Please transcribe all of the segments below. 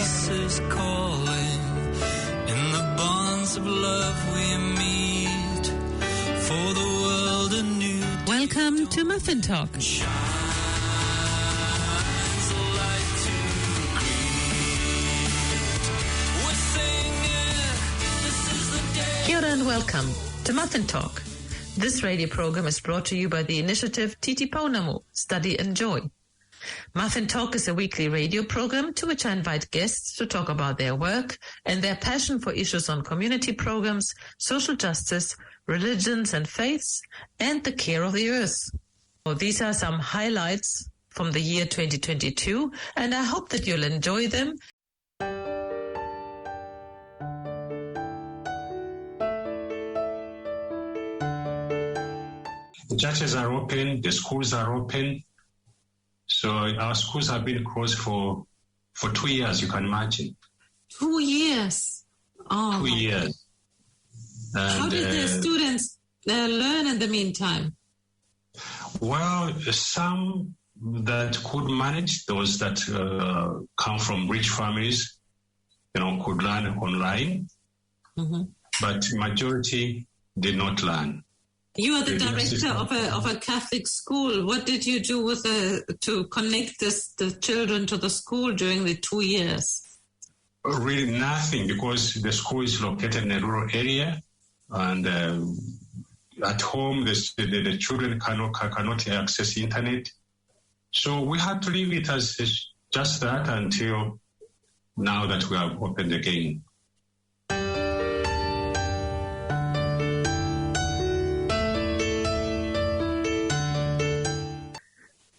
peace is calling. In the bonds of love we meet. For the world a new. Welcome to Muffin Talk. Kia ora and welcome to Muffin Talk. This radio program is brought to you by the initiative Titipounamu, Study and Joy. Muffin Talk is a weekly radio program to which I invite guests to talk about their work and their passion for issues on community programs, social justice, religions and faiths, and the care of the earth. So these are some highlights from the year 2022, and I hope that you'll enjoy them. The churches are open, the schools are open. So our schools have been closed for 2 years, you can imagine. 2 years? Oh, 2 years. And, how did the students learn in the meantime? Well, some that could manage, those that come from rich families, could learn online. Mm-hmm. But majority did not learn. You are the director of a Catholic school. What did you do to connect the children to the school during the 2 years? Really nothing, because the school is located in a rural area, and at home the children cannot access the internet. So we had to leave it as just that until now that we have opened again.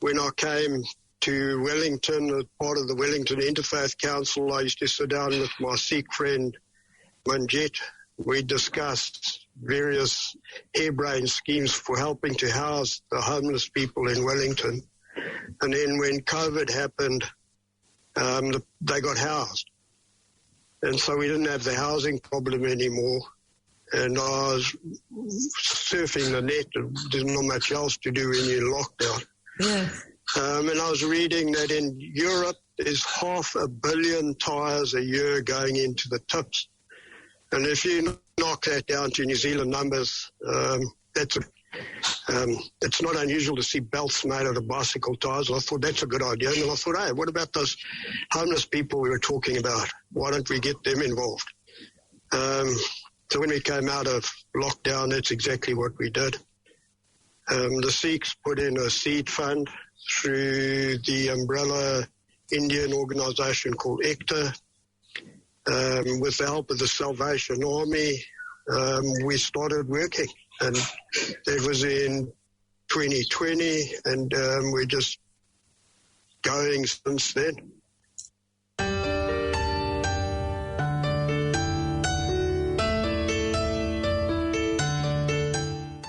When I came to Wellington, as part of the Wellington Interfaith Council, I used to sit down with my Sikh friend, Manjit. We discussed various harebrained schemes for helping to house the homeless people in Wellington. And then when COVID happened, they got housed. And so we didn't have the housing problem anymore. And I was surfing the net. There's not much else to do when you're in lockdown. Yeah. And I was reading that in Europe, there's 500 million tyres a year going into the tips. And if you knock that down to New Zealand numbers, it's not unusual to see belts made out of bicycle tyres. I thought that's a good idea. And I thought, hey, what about those homeless people we were talking about? Why don't we get them involved? So when we came out of lockdown, that's exactly what we did. The Sikhs put in a seed fund through the umbrella Indian organisation called ECTA. With the help of the Salvation Army, we started working. And that was in 2020, and we're just going since then.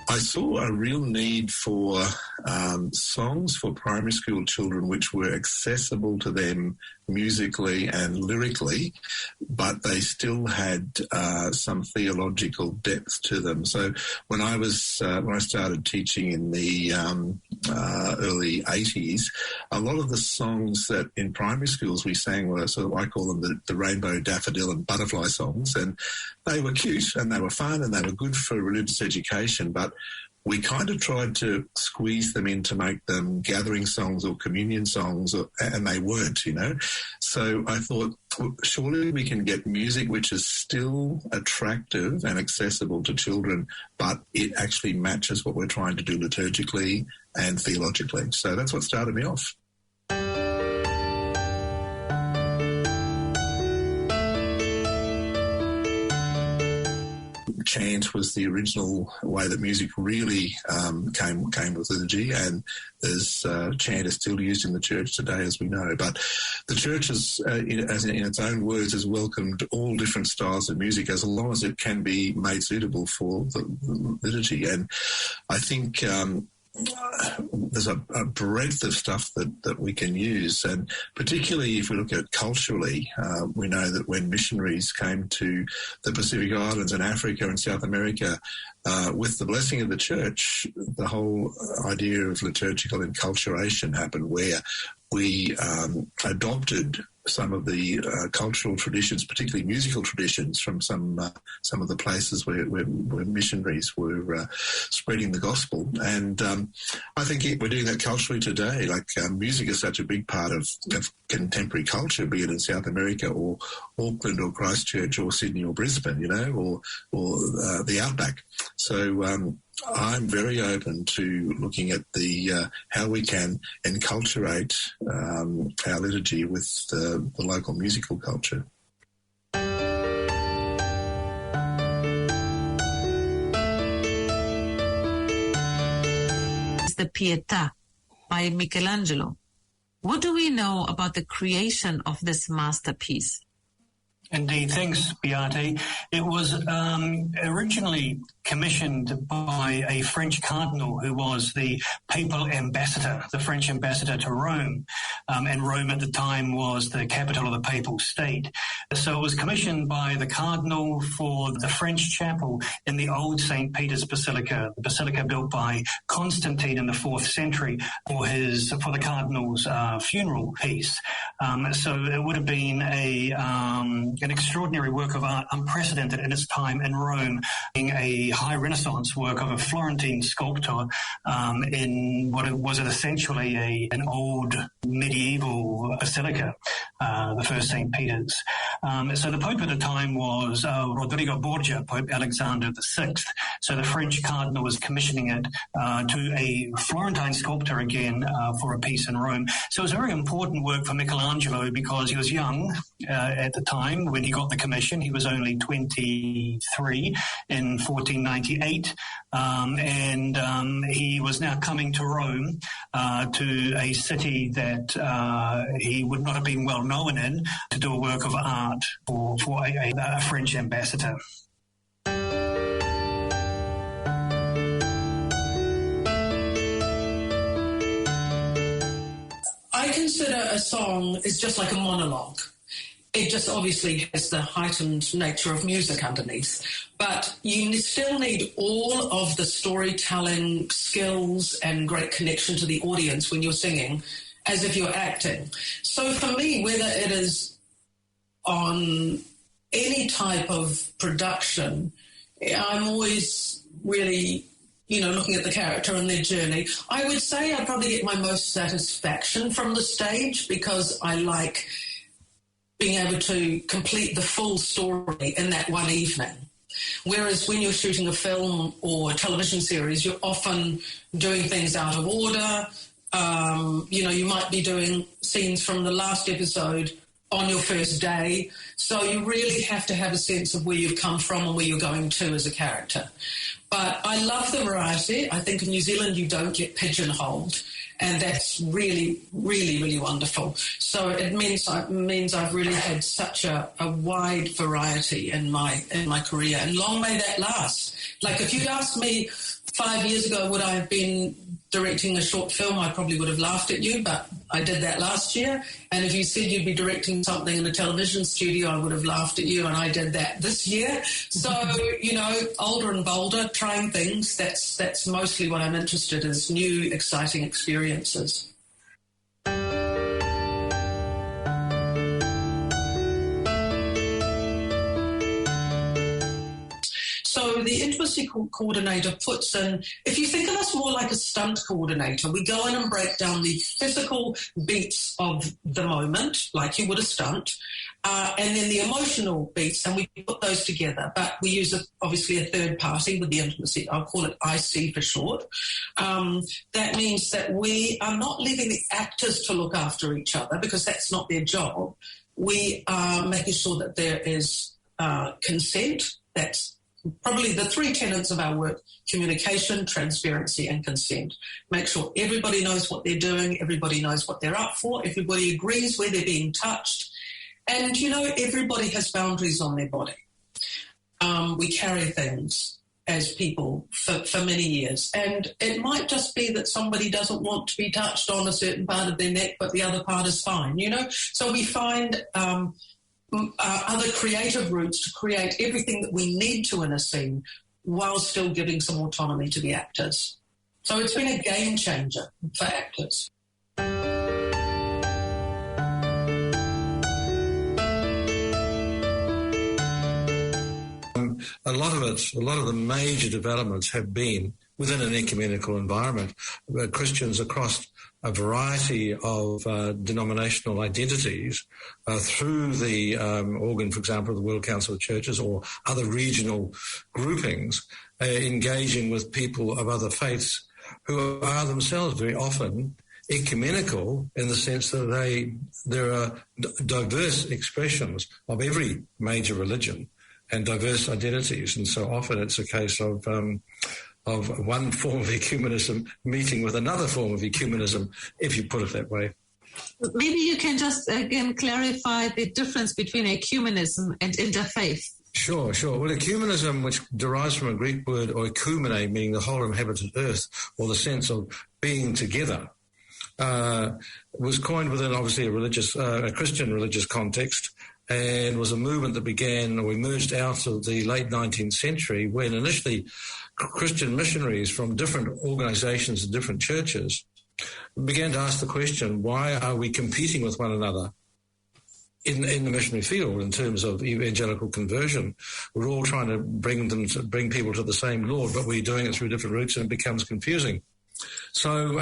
I saw a real need for songs for primary school children which were accessible to them musically and lyrically, but they still had some theological depth to them. So when I started teaching in the early 80s, a lot of the songs that in primary schools we sang were sort of, I call them the rainbow, daffodil and butterfly songs, and they were cute and they were fun and they were good for religious education, but we kind of tried to squeeze them in to make them gathering songs or communion songs, and they weren't, So I thought, well, surely we can get music which is still attractive and accessible to children, but it actually matches what we're trying to do liturgically and theologically. So that's what started me off. Chant was the original way that music really came with liturgy, and there's chant is still used in the church today, as we know. But the church, in its own words, has welcomed all different styles of music as long as it can be made suitable for the liturgy. And I think there's a breadth of stuff that we can use, and particularly if we look at it culturally, we know that when missionaries came to the Pacific Islands and Africa and South America, with the blessing of the church, the whole idea of liturgical enculturation happened, where we adopted some of the cultural traditions, particularly musical traditions, from some of the places where missionaries were spreading the gospel. And I think we're doing that culturally today. Like music is such a big part of contemporary culture, be it in South America or Auckland or Christchurch or Sydney or Brisbane, you know, or the outback. So I'm very open to looking at the how we can enculturate our liturgy with the local musical culture. The Pietà by Michelangelo. What do we know about the creation of this masterpiece? Indeed, thanks, Beate. It was originally commissioned by a French cardinal who was the papal ambassador, the French ambassador to Rome. And Rome at the time was the capital of the papal state. So it was commissioned by the cardinal for the French chapel in the old St. Peter's Basilica, the basilica built by Constantine in the 4th century for the cardinal's funeral piece. So it would have been an extraordinary work of art, unprecedented in its time in Rome, being a high Renaissance work of a Florentine sculptor in what was essentially an old medieval basilica, the first St. Peter's. So the Pope at the time was Rodrigo Borgia, Pope Alexander VI. So the French cardinal was commissioning it to a Florentine sculptor again for a piece in Rome. So it was a very important work for Michelangelo because he was young at the time when he got the commission. He was only 23 in 1498, and he was now coming to Rome, to a city that he would not have been well known in, to do a work of art for a French ambassador. I consider a song is just like a monologue. It just obviously has the heightened nature of music underneath, but you still need all of the storytelling skills and great connection to the audience when you're singing, as if you're acting. So for me, whether it is on any type of production, I'm always really, looking at the character and their journey. I would say I probably get my most satisfaction from the stage because I like being able to complete the full story in that one evening. Whereas when you're shooting a film or a television series, you're often doing things out of order. You might be doing scenes from the last episode on your first day. So you really have to have a sense of where you've come from and where you're going to as a character. But I love the variety. I think in New Zealand you don't get pigeonholed. And that's really, really, really wonderful. So it means I've really had such a wide variety in my career, and long may that last. Like if you'd asked me 5 years ago would I have been directing a short film, I probably would have laughed at you, but I did that last year. And if you said you'd be directing something in a television studio, I would have laughed at you, and I did that this year. So, older and bolder, trying things, that's mostly what I'm interested in, is new, exciting experiences. So the intimacy coordinator puts in, if you think of us more like a stunt coordinator, we go in and break down the physical beats of the moment, like you would a stunt, and then the emotional beats, and we put those together. But we use, obviously, a third party with the intimacy. I'll call it IC for short. That means that we are not leaving the actors to look after each other because that's not their job. We are making sure that there is consent. That's probably the three tenets of our work: communication, transparency, and consent. Make sure everybody knows what they're doing, everybody knows what they're up for, everybody agrees where they're being touched. And, everybody has boundaries on their body. We carry things as people for many years. And it might just be that somebody doesn't want to be touched on a certain part of their neck, but the other part is fine, So we find other creative routes to create everything that we need to in a scene while still giving some autonomy to the actors. So it's been a game changer for actors. a lot of the major developments have been within an ecumenical environment. Christians across a variety of denominational identities through the organ, for example, of the World Council of Churches or other regional groupings, engaging with people of other faiths who are themselves very often ecumenical in the sense that there are diverse expressions of every major religion and diverse identities. And so often it's a case of one form of ecumenism meeting with another form of ecumenism, if you put it that way. Maybe you can just again clarify the difference between ecumenism and interfaith. Sure. Well, ecumenism, which derives from a Greek word oikumene, meaning the whole inhabited earth, or the sense of being together, was coined within obviously a Christian religious context, and was a movement that began or emerged out of the late 19th century, when initially Christian missionaries from different organizations and different churches began to ask the question, why are we competing with one another in the missionary field in terms of evangelical conversion? We're all trying to bring people to the same Lord, but we're doing it through different routes, and it becomes confusing. So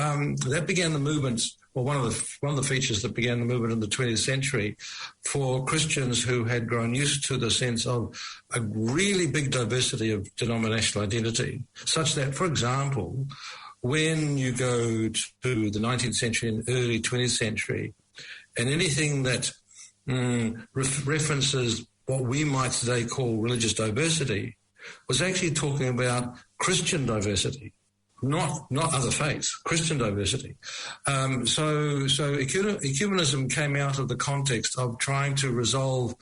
that began the movement, or one of the features that began the movement in the 20th century for Christians who had grown used to the sense of a really big diversity of denominational identity, such that, for example, when you go to the 19th century and early 20th century, and anything that references what we might today call religious diversity was actually talking about Christian diversity. Not other faiths, Christian diversity. So ecumenism came out of the context of trying to resolve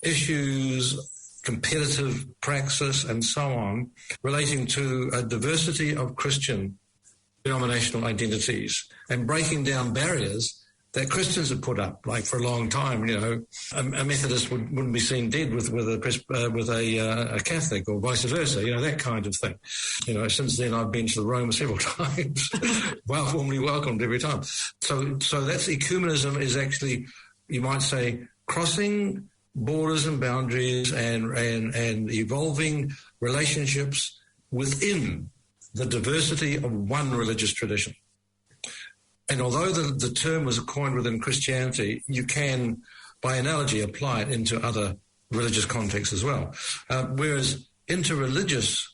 issues, competitive praxis, and so on, relating to a diversity of Christian denominational identities and breaking down barriers that Christians have put up, like for a long time. A Methodist wouldn't be seen dead with a Catholic, or vice versa. That kind of thing. Since then I've been to Rome several times. Warmly welcomed every time. So that's ecumenism, is actually, you might say, crossing borders and boundaries and evolving relationships within the diversity of one religious tradition. And although the term was coined within Christianity, you can, by analogy, apply it into other religious contexts as well. Whereas interreligious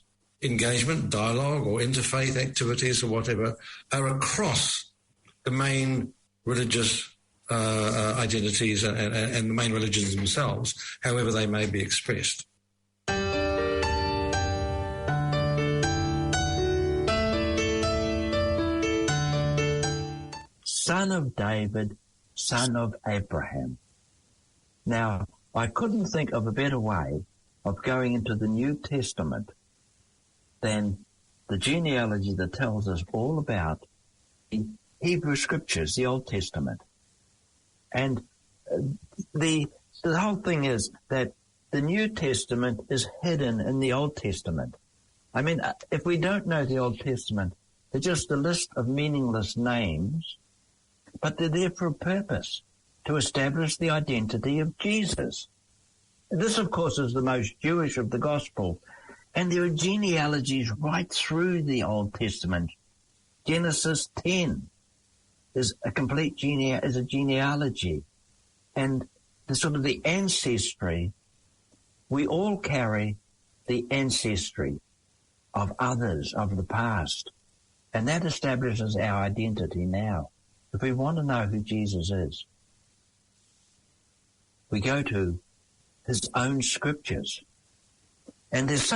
engagement, dialogue, or interfaith activities or whatever are across the main religious identities and the main religions themselves, however they may be expressed. Son of David, son of Abraham. Now, I couldn't think of a better way of going into the New Testament than the genealogy that tells us all about the Hebrew Scriptures, the Old Testament. And the whole thing is that the New Testament is hidden in the Old Testament. I mean, if we don't know the Old Testament, they're just a list of meaningless names, but they're there for a purpose, to establish the identity of Jesus. This, of course, is the most Jewish of the gospel, and there are genealogies right through the Old Testament. Genesis 10 is a complete genealogy, and the ancestry. We all carry the ancestry of others of the past, and that establishes our identity now. If we want to know who Jesus is, we go to his own scriptures. And there's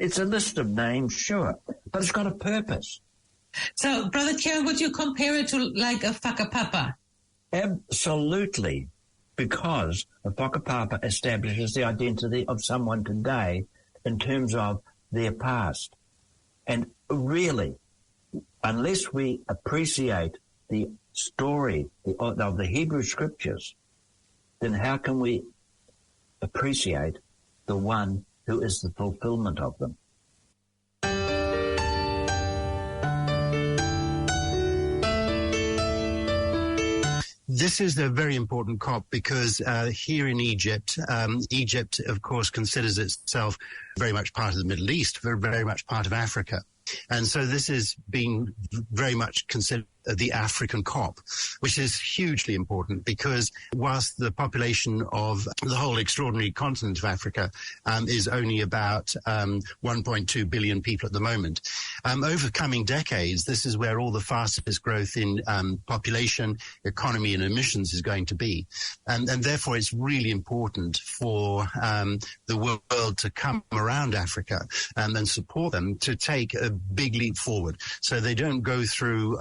it's a list of names, sure, but it's got a purpose. So, Brother Kieran, would you compare it to like a whakapapa? Absolutely, because a whakapapa establishes the identity of someone today in terms of their past. And really, unless we appreciate the story of the Hebrew Scriptures, then how can we appreciate the one who is the fulfillment of them? This is a very important COP because here in Egypt, Egypt, of course, considers itself very much part of the Middle East, very much part of Africa. And so this is being very much considered the African COP, which is hugely important because whilst the population of the whole extraordinary continent of Africa is only about 1.2 billion people at the moment, over coming decades, this is where all the fastest growth in population, economy and emissions is going to be. And therefore, it's really important for the world to come around Africa and support them to take a big leap forward so they don't go through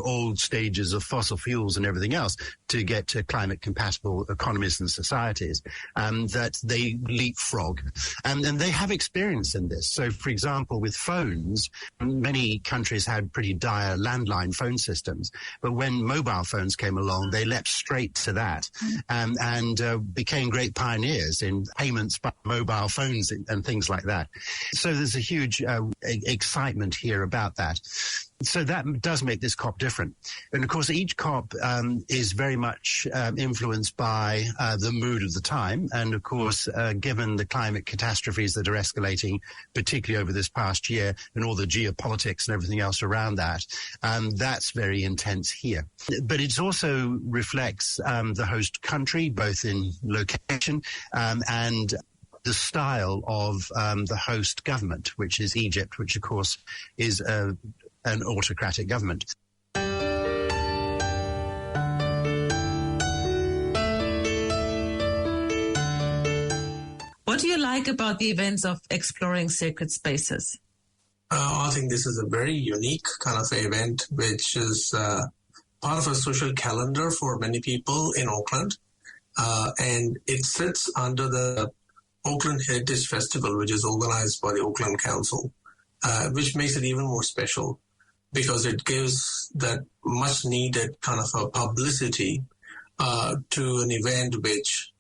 old stages of fossil fuels and everything else to get to climate compatible economies and societies, that they leapfrog. And they have experience in this. So, for example, with phones, many countries had pretty dire landline phone systems. But when mobile phones came along, they leapt straight to that and became great pioneers in payments by mobile phones and things like that. So there's a huge excitement here about that. So that does make this COP different. And of course, each COP is very much influenced by the mood of the time. And of course, given the climate catastrophes that are escalating, particularly over this past year and all the geopolitics and everything else around that, that's very intense here. But it also reflects the host country, both in location and the style of the host government, which is Egypt, which of course is an autocratic government. What do you like about the events of exploring sacred spaces? I think this is a very unique kind of event, which is part of a social calendar for many people in Auckland. And it sits under the Auckland Heritage Festival, which is organized by the Auckland Council, which makes it even more special because it gives that much needed kind of a publicity to an event which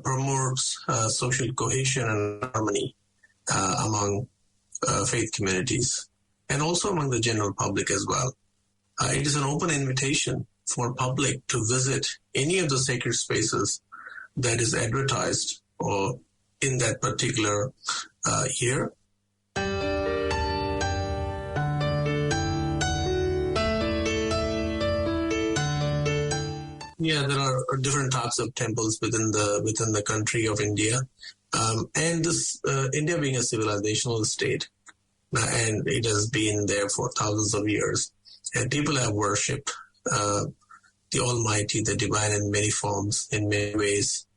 promotes social cohesion and harmony among faith communities and also among the general public as well. It is an open invitation for public to visit any of the sacred spaces that is advertised or in that particular year. Yeah, there are different types of temples within the country of India, and this India being a civilizational state, and it has been there for thousands of years, and people have worshipped the Almighty, the Divine, in many forms, in many ways,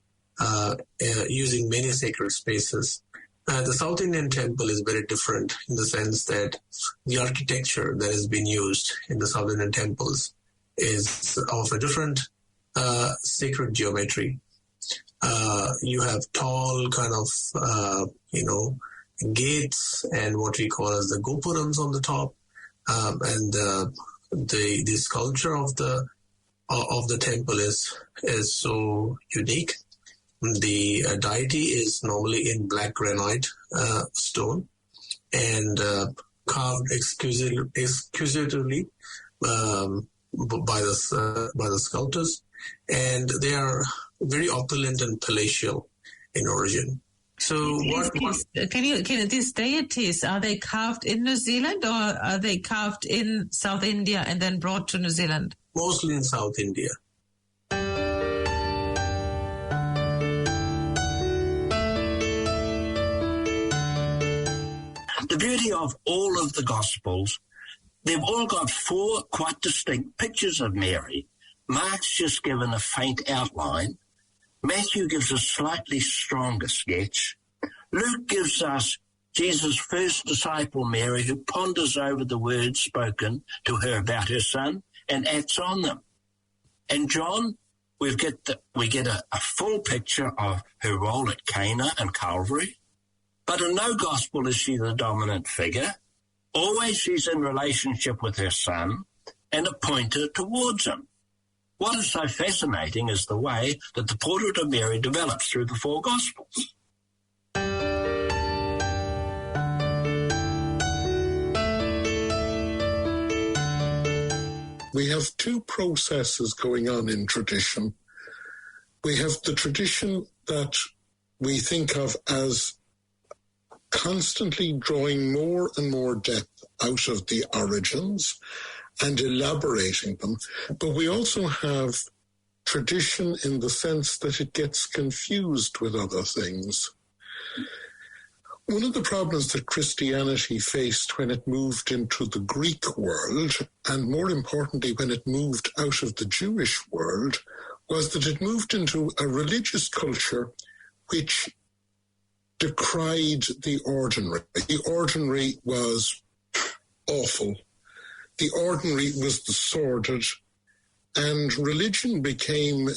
using many sacred spaces. The South Indian temple is very different in the sense that the architecture that has been used in the South Indian temples is of a different sacred geometry. You have tall kind of, gates and what we call as the gopurams on the top, and the sculpture of the temple is so unique. The deity is normally in black granite stone and carved exquisitely by the sculptors, and they are very opulent and palatial in origin. So can these deities, are they carved in New Zealand or are they carved in South India and then brought to New Zealand? Mostly in South India. The beauty of all of the Gospels, they've all got 4 quite distinct pictures of Mary. Mark's just given a faint outline. Matthew gives a slightly stronger sketch. Luke gives us Jesus' first disciple, Mary, who ponders over the words spoken to her about her son and acts on them. And John, we get a full picture of her role at Cana and Calvary. But in no gospel is she the dominant figure. Always she's in relationship with her son and a pointer towards him. What is so fascinating is the way that the portrait of Mary develops through the 4 Gospels. We have two processes going on in tradition. We have the tradition that we think of as constantly drawing more and more depth out of the origins and elaborating them. But we also have tradition in the sense that it gets confused with other things. One of the problems that Christianity faced when it moved into the Greek world, and more importantly, when it moved out of the Jewish world, was that it moved into a religious culture which decried the ordinary. The ordinary was awful. The ordinary was the sordid, and religion became,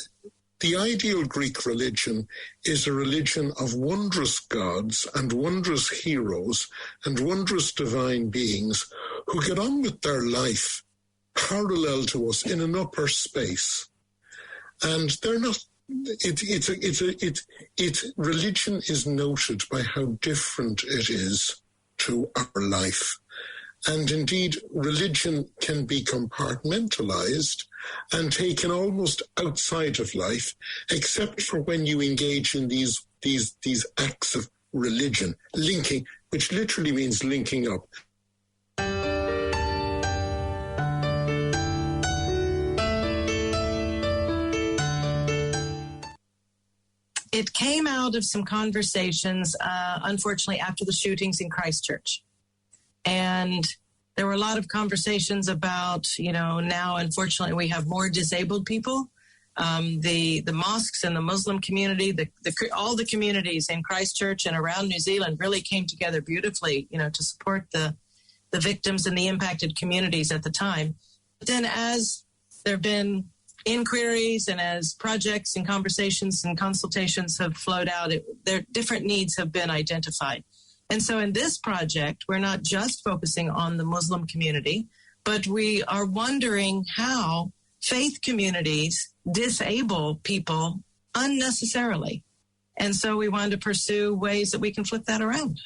the ideal Greek religion is a religion of wondrous gods and wondrous heroes and wondrous divine beings who get on with their life parallel to us in an upper space. And they're not, religion is noted by how different it is to our life. And indeed, religion can be compartmentalized and taken almost outside of life, except for when you engage in these acts of religion, linking, which literally means linking up. It came out of some conversations, unfortunately, after the shootings in Christchurch. And there were a lot of conversations about, now, unfortunately, we have more disabled people. The mosques and the Muslim community, all the communities in Christchurch and around New Zealand really came together beautifully, to support the victims and the impacted communities at the time. But then as there have been inquiries and as projects and conversations and consultations have flowed out, their different needs have been identified. And so in this project, we're not just focusing on the Muslim community, but we are wondering how faith communities disable people unnecessarily. And so we want to pursue ways that we can flip that around.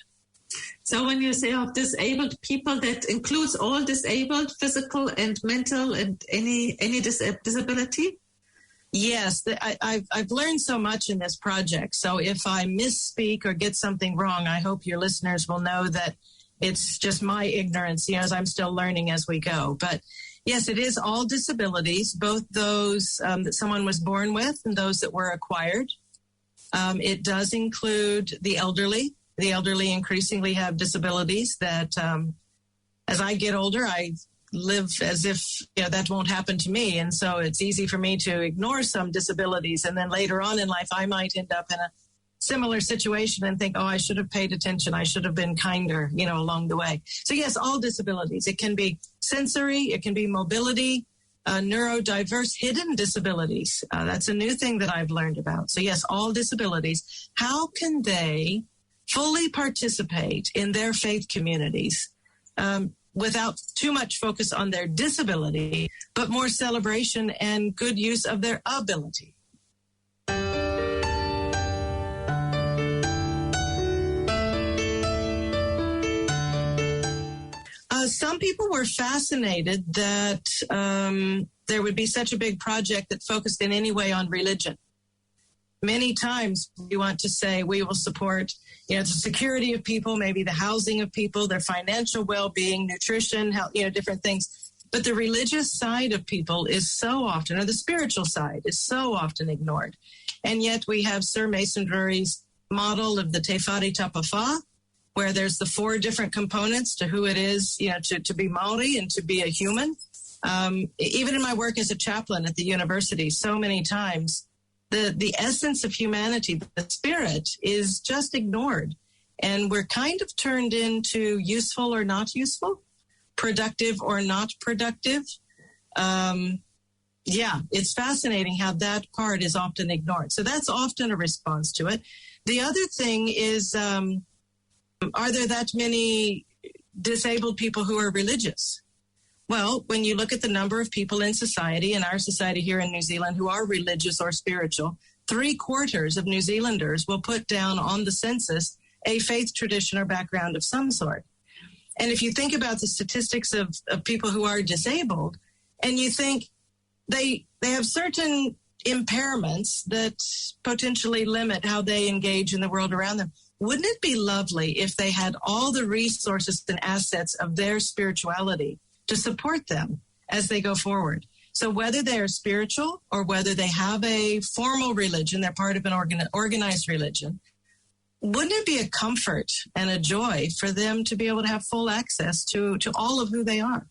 So when you say of disabled people, that includes all disabled, physical and mental, and any disability? Yes, I've learned so much in this project. So if I misspeak or get something wrong, I hope your listeners will know that it's just my ignorance, as I'm still learning as we go. But yes, it is all disabilities, both those that someone was born with and those that were acquired. It does include the elderly. The elderly increasingly have disabilities that as I get older, I live as if that won't happen to me. And so it's easy for me to ignore some disabilities. And then later on in life, I might end up in a similar situation and think, I should have paid attention. I should have been kinder, along the way. So yes, all disabilities. It can be sensory. It can be mobility, neurodiverse, hidden disabilities. That's a new thing that I've learned about. So yes, all disabilities. How can they fully participate in their faith communities without too much focus on their disability, but more celebration and good use of their ability? Some people were fascinated that there would be such a big project that focused in any way on religion. Many times we want to say we will support, the security of people, maybe the housing of people, their financial well-being, nutrition, health, different things. But the religious side of people is so often, or the spiritual side is so often ignored. And yet we have Sir Mason Drury's model of the Te Whare Tapawha, where there's the 4 different components to who it is, to be Maori and to be a human. Even in my work as a chaplain at the university, so many times, the essence of humanity, the spirit, is just ignored. And we're kind of turned into useful or not useful, productive or not productive. It's fascinating how that part is often ignored. So that's often a response to it. The other thing is, are there that many disabled people who are religious? Well, when you look at the number of people in society, in our society here in New Zealand, who are religious or spiritual, 3/4 of New Zealanders will put down on the census a faith tradition or background of some sort. And if you think about the statistics of people who are disabled, and you think they have certain impairments that potentially limit how they engage in the world around them. Wouldn't it be lovely if they had all the resources and assets of their spirituality to support them as they go forward? So whether they're spiritual or whether they have a formal religion, they're part of an organized religion, wouldn't it be a comfort and a joy for them to be able to have full access to all of who they are?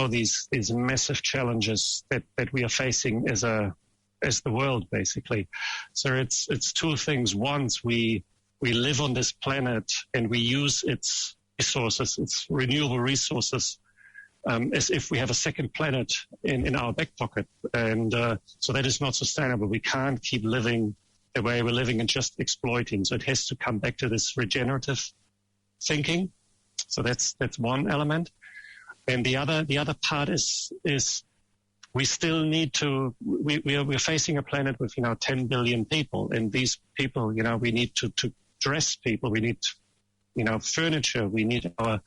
These massive challenges that we are facing as the world, basically. So it's two things. Once we live on this planet and we use its resources, its renewable resources, as if we have a second planet in our back pocket. And so that is not sustainable. We can't keep living the way we're living and just exploiting. So it has to come back to this regenerative thinking. So that's one element. And the other part is we still need to, we're facing a planet with, 10 billion people. And these people, we need to dress people. We need, furniture. We need our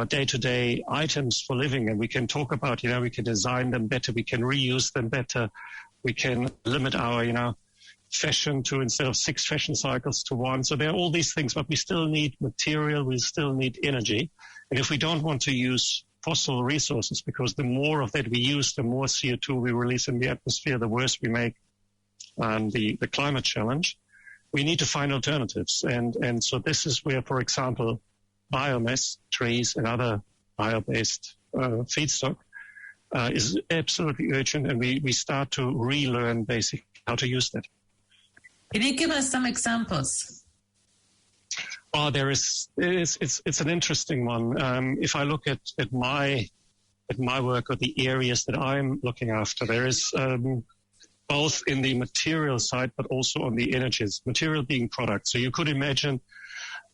day-to-day items for living. And we can talk about, we can design them better. We can reuse them better. We can limit our, fashion to, instead of 6 fashion cycles, to 1. So there are all these things, but we still need material. We still need energy. And if we don't want to use fossil resources, because the more of that we use, the more CO2 we release in the atmosphere, the worse we make the climate challenge. We need to find alternatives. And so this is where, for example, biomass, trees, and other bio-based feedstock is absolutely urgent, and we start to relearn basically how to use that. Can you give us some examples? Well, it's an interesting one. If I look at my work or the areas that I'm looking after, there is both in the material side, but also on the energies, material being products. So you could imagine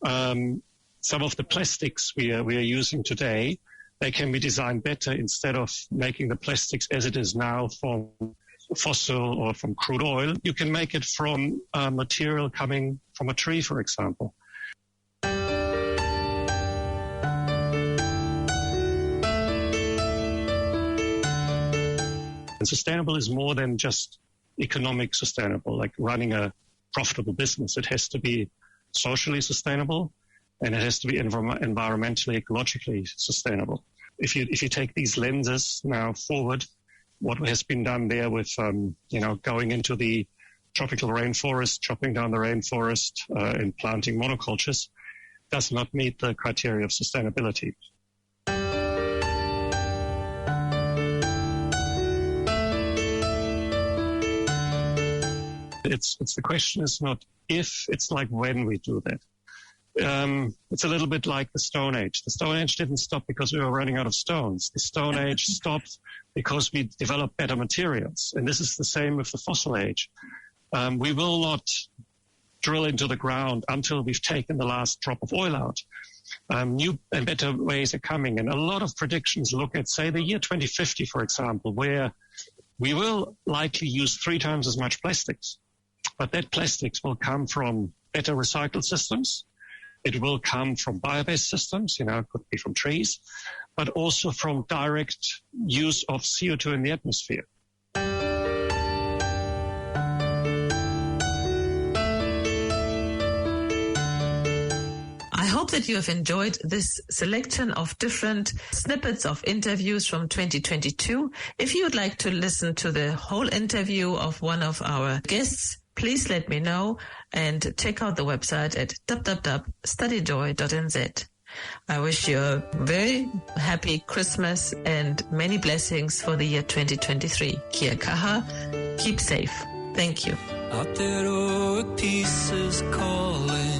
some of the plastics we are using today, they can be designed better. Instead of making the plastics as it is now from fossil or from crude oil, you can make it from material coming from a tree, for example. And sustainable is more than just economic sustainable, like running a profitable business. It has to be socially sustainable, and it has to be environmentally, ecologically sustainable. If you take these lenses now forward, what has been done there with, going into the tropical rainforest, chopping down the rainforest, and planting monocultures, does not meet the criteria of sustainability. It's the question is not if, it's like when we do that. It's a little bit like the Stone Age. The Stone Age didn't stop because we were running out of stones. The Stone Age stopped because we developed better materials. And this is the same with the Fossil Age. We will not drill into the ground until we've taken the last drop of oil out. New and better ways are coming. And a lot of predictions look at, say, the year 2050, for example, where we will likely use 3 times as much plastics. But that plastics will come from better recycled systems. It will come from bio-based systems, it could be from trees, but also from direct use of CO2 in the atmosphere. I hope that you have enjoyed this selection of different snippets of interviews from 2022. If you would like to listen to the whole interview of one of our guests, please let me know and check out the website at www.studyjoy.nz. I wish you a very happy Christmas and many blessings for the year 2023. Kia kaha, keep safe. Thank you. Aotearoa peace is calling.